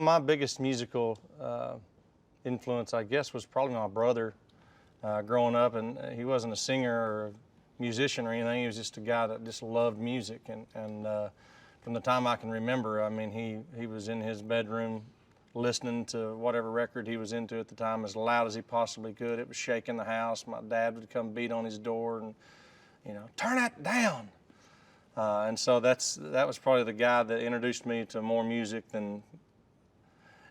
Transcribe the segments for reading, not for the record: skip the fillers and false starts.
My biggest musical influence, I guess, was probably my brother growing up, and he wasn't a singer or a musician or anything. He was just a guy that just loved music, and from the time I can remember, I mean, he was in his bedroom listening to whatever record he was into at the time as loud as he possibly could. It was shaking the house. My dad would come beat on his door and, turn that down. And so that was probably the guy that introduced me to more music than,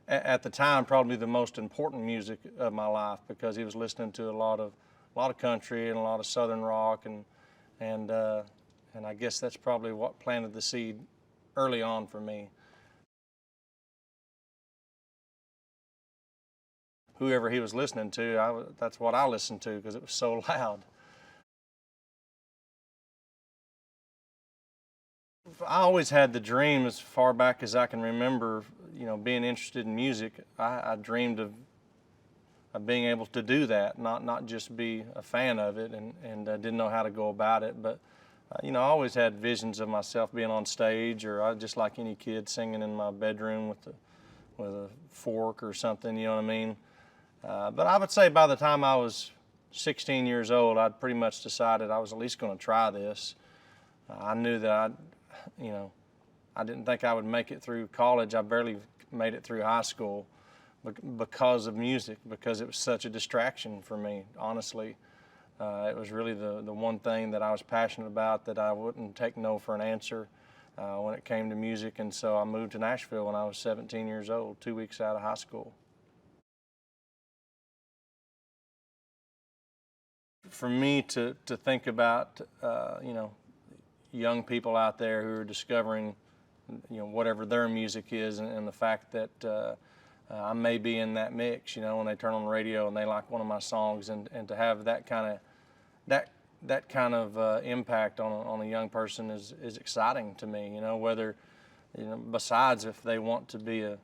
at the time, probably the most important music of my life, because he was listening to a lot of country and a lot of Southern rock, and I guess that's probably what planted the seed early on for me. Whoever he was listening to, that's what I listened to because it was so loud. I always had the dream, as far back as I can remember, being interested in music. I dreamed of being able to do that, not just be a fan of it, and didn't know how to go about it. But I always had visions of myself being on stage, or I just like any kid singing in my bedroom with a fork or something. You know what I mean? But I would say by the time I was 16 years old, I'd pretty much decided I was at least going to try this. I knew that I didn't think I would make it through college. I barely made it through high school because of music, because it was such a distraction for me, honestly. It was really the one thing that I was passionate about, that I wouldn't take no for an answer when it came to music. And so I moved to Nashville when I was 17 years old, 2 weeks out of high school. For me to think about, young people out there who are discovering, whatever their music is, and the fact that I may be in that mix, when they turn on the radio and they like one of my songs, and to have that kind of impact on a young person is exciting to me. Whether, besides if they want to be an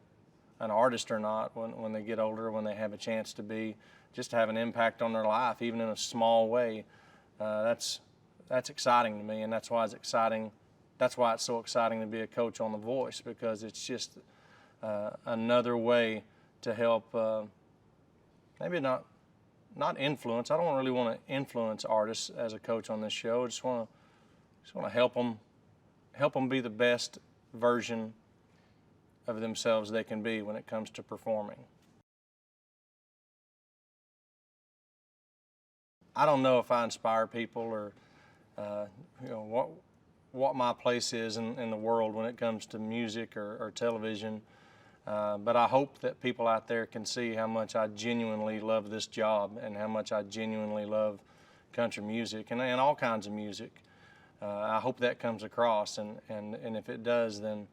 artist or not when they get older, when they have a chance to be, just to have an impact on their life, even in a small way, that's exciting to me, and that's why it's exciting. That's why it's so exciting to be a coach on The Voice, because it's just another way to help, maybe not influence. I don't really want to influence artists as a coach on this show. I just want to help them be the best version of themselves they can be when it comes to performing. I don't know if I inspire people, or what my place is in the world when it comes to music or television. But I hope that people out there can see how much I genuinely love this job, and how much I genuinely love country music and all kinds of music. I hope that comes across, and if it does, then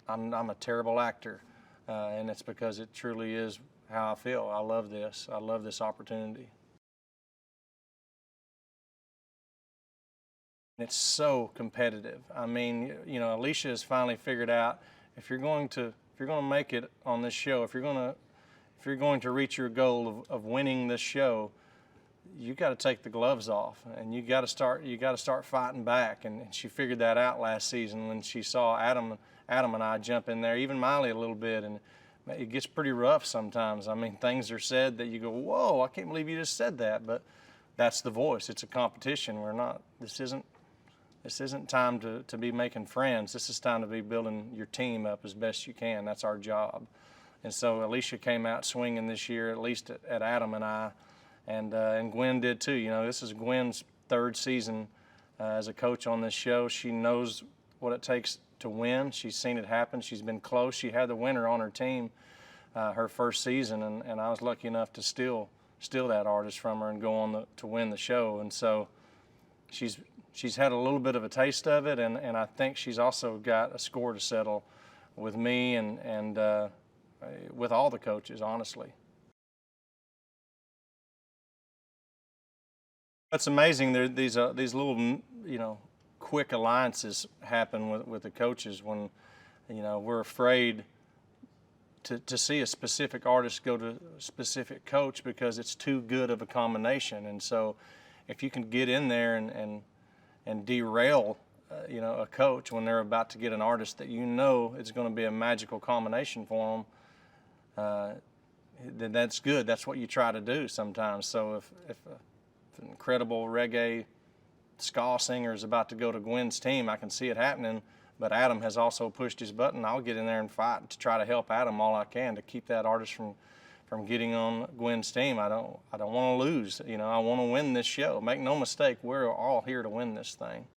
I'm a terrible actor, and it's because it truly is how I feel. I love this. I love this opportunity. It's so competitive. I mean, Alicia has finally figured out, if you're going to make it on this show, if you're going to reach your goal of winning this show, you got to take the gloves off, and you got to start fighting back. And she figured that out last season when she saw Adam and I jump in there, even Miley a little bit, and it gets pretty rough sometimes. I mean, things are said that you go, whoa, I can't believe you just said that. But that's The Voice. It's a competition. This isn't time to be making friends. This is time to be building your team up as best you can. That's our job. And so Alicia came out swinging this year, at least at Adam and I, and Gwen did too. This is Gwen's third season as a coach on this show. She knows what it takes to win. She's seen it happen. She's been close. She had the winner on her team her first season, and I was lucky enough to steal that artist from her and go on to win the show. And so she's had a little bit of a taste of it, and I think she's also got a score to settle with me and with all the coaches, honestly. It's amazing. These little, quick alliances happen with the coaches when, we're afraid to see a specific artist go to a specific coach because it's too good of a combination. And so if you can get in there and derail a coach when they're about to get an artist that you know it's going to be a magical combination for them, then that's good. That's what you try to do sometimes. So if an incredible reggae ska singer is about to go to Gwen's team, I can see it happening. But Adam has also pushed his button. I'll get in there and fight to try to help Adam all I can to keep that artist from getting on Gwen's team. I don't want to lose. I want to win this show. Make no mistake, we're all here to win this thing.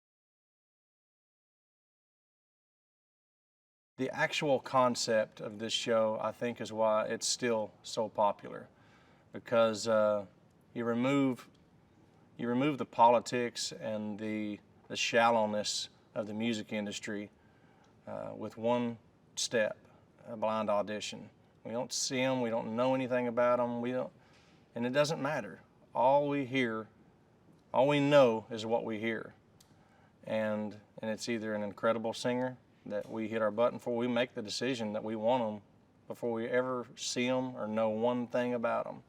The actual concept of this show, I think, is why it's still so popular, because you remove the politics and the shallowness of the music industry with one step, a blind audition. We don't see them, we don't know anything about them, and it doesn't matter. All we know is what we hear. And it's either an incredible singer that we hit our button for. We make the decision that we want them before we ever see them or know one thing about them.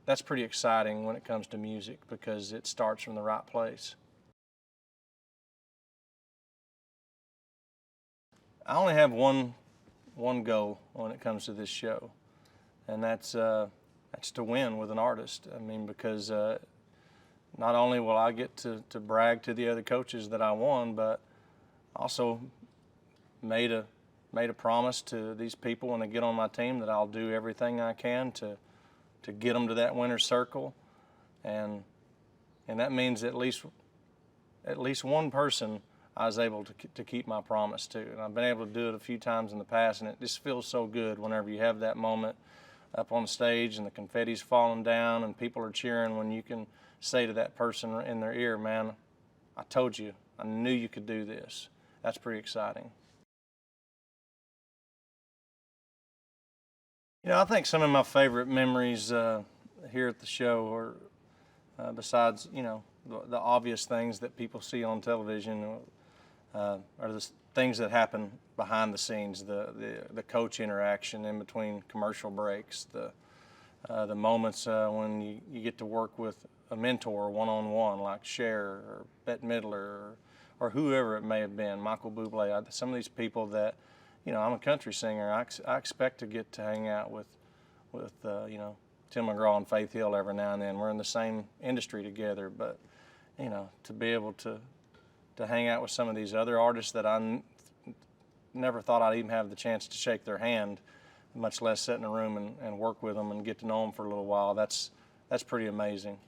That's pretty exciting when it comes to music, because it starts from the right place. I only have one goal when it comes to this show, and that's to win with an artist. I mean, because not only will I get to brag to the other coaches that I won, but also made a promise to these people when they get on my team that I'll do everything I can to get them to that winner's circle, and that means at least one person I was able to keep my promise to. And I've been able to do it a few times in the past, and it just feels so good whenever you have that moment up on the stage and the confetti's falling down and people are cheering, when you can say to that person in their ear, man, I told you, I knew you could do this. That's pretty exciting. I think some of my favorite memories here at the show are, besides, the obvious things that people see on television, are the things that happen behind the scenes, the coach interaction in between commercial breaks, the moments when you get to work with a mentor one-on-one like Cher or Bette Midler or whoever it may have been, Michael Bublé. Some of these people that, I'm a country singer. I expect to get to hang out with Tim McGraw and Faith Hill every now and then. We're in the same industry together, but to be able to hang out with some of these other artists that I never thought I'd even have the chance to shake their hand, much less sit in a room and work with them and get to know them for a little while, that's pretty amazing.